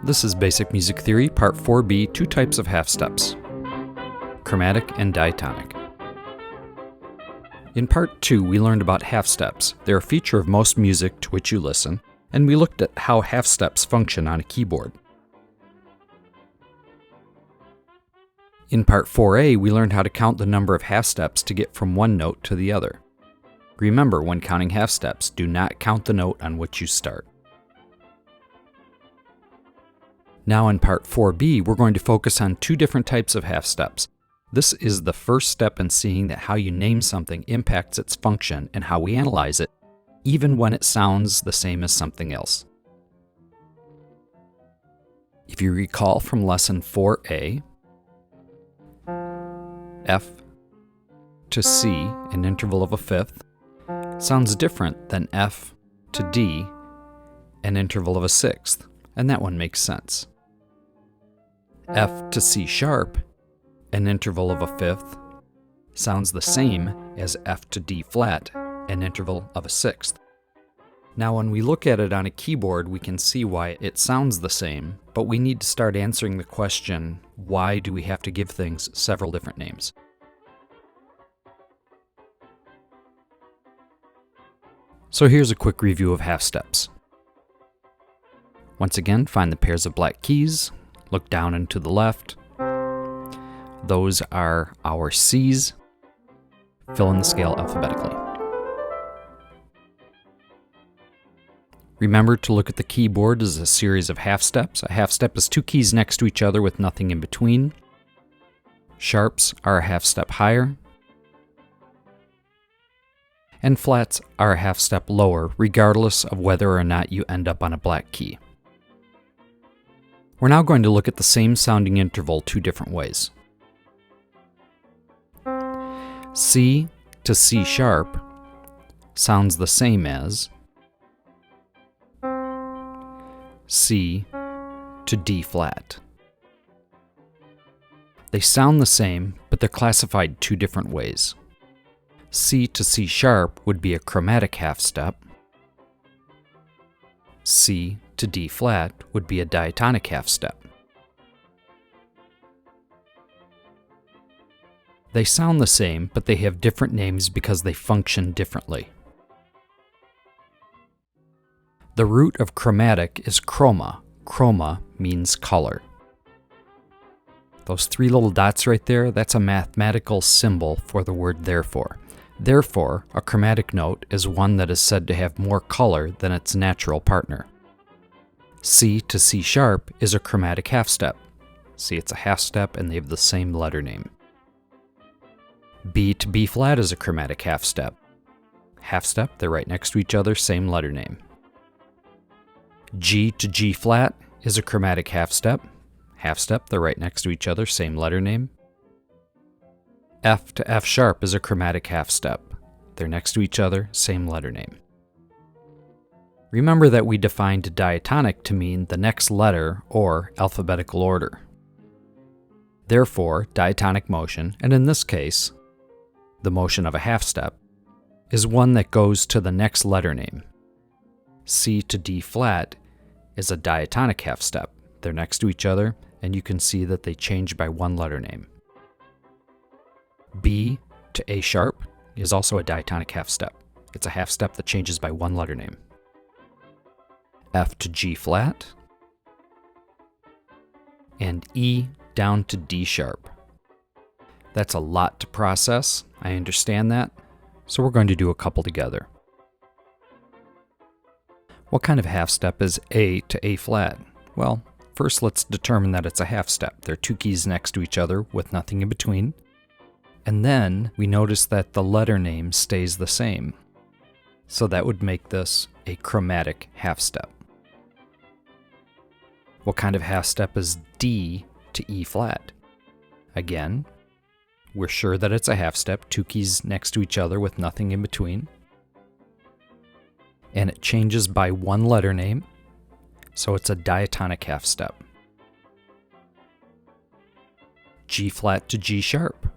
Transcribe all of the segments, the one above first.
This is Basic Music Theory, Part 4B, two types of half steps, chromatic and diatonic. In Part 2, we learned about half steps. They're a feature of most music to which you listen, and we looked at how half steps function on a keyboard. In Part 4A, we learned how to count the number of half steps to get from one note to the other. Remember, when counting half steps, do not count the note on which you start. Now in Part 4B, we're going to focus on two different types of half steps. This is the first step in seeing that how you name something impacts its function and how we analyze it, even when it sounds the same as something else. If you recall from Lesson 4A, F to C, an interval of a fifth, sounds different than F to D, an interval of a sixth, and that one makes sense. F to C sharp, an interval of a fifth, sounds the same as F to D flat, an interval of a sixth. Now when we look at it on a keyboard, we can see why it sounds the same, but we need to start answering the question, why do we have to give things several different names? So here's a quick review of half steps. Once again, find the pairs of black keys, look down and to the left. Those are our C's. Fill in the scale alphabetically. Remember to look at the keyboard as a series of half steps. A half step is two keys next to each other with nothing in between. Sharps are a half step higher. And flats are a half step lower, regardless of whether or not you end up on a black key. We're now going to look at the same sounding interval two different ways. C to C sharp sounds the same as C to D flat. They sound the same, but they're classified two different ways. C to C sharp would be a chromatic half step. C to D flat would be a diatonic half step. They sound the same, but they have different names because they function differently. The root of chromatic is chroma. Chroma means color. Those three little dots right there, that's a mathematical symbol for the word therefore. Therefore, a chromatic note is one that is said to have more color than its natural partner. C to C sharp is a chromatic half step. See, it's a half step and they have the same letter name. B to B flat is a chromatic half step. Half step, they're right next to each other, same letter name. G to G flat is a chromatic half step. Half step, they're right next to each other, same letter name. F to F sharp is a chromatic half step. They're next to each other, same letter name. Remember that we defined diatonic to mean the next letter or alphabetical order. Therefore, diatonic motion, and in this case, the motion of a half step, is one that goes to the next letter name. C to D flat is a diatonic half step. They're next to each other, and you can see that they change by one letter name. B to A sharp is also a diatonic half step. It's a half step that changes by one letter name. F to G flat, and E down to D sharp. That's a lot to process, I understand that, so we're going to do a couple together. What kind of half step is A to A flat? Well, first let's determine that it's a half step. There are two keys next to each other with nothing in between. And then we notice that the letter name stays the same. So that would make this a chromatic half step. What kind of half step is D to E flat? Again, we're sure that it's a half step, two keys next to each other with nothing in between. And it changes by one letter name, so it's a diatonic half step. G flat to G sharp.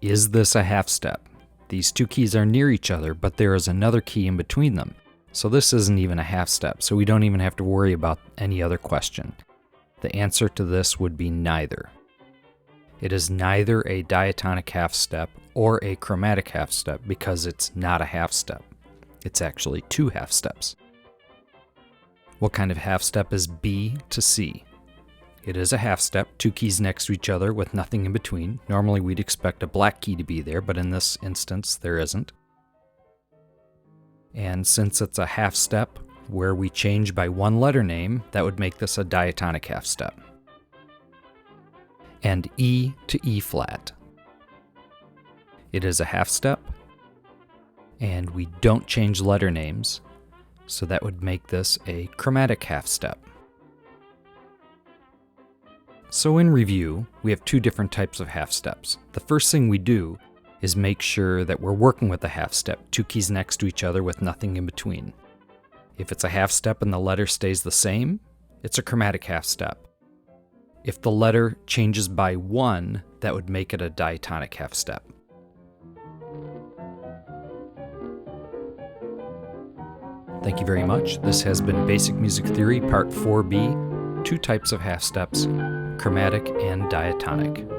Is this a half step? These two keys are near each other, but there is another key in between them. So this isn't even a half step, so we don't even have to worry about any other question. The answer to this would be neither. It is neither a diatonic half step or a chromatic half step because it's not a half step. It's actually two half steps. What kind of half step is B to C? It is a half step, two keys next to each other with nothing in between. Normally we'd expect a black key to be there, but in this instance there isn't. And since it's a half step where we change by one letter name, that would make this a diatonic half step. And E to E flat. It is a half step, and we don't change letter names, so that would make this a chromatic half step. So in review, we have two different types of half steps. The first thing we do is make sure that we're working with a half step, two keys next to each other with nothing in between. If it's a half step and the letter stays the same, it's a chromatic half step. If the letter changes by one, that would make it a diatonic half step. Thank you very much. This has been Basic Music Theory Part 4B, two types of half steps, chromatic and diatonic.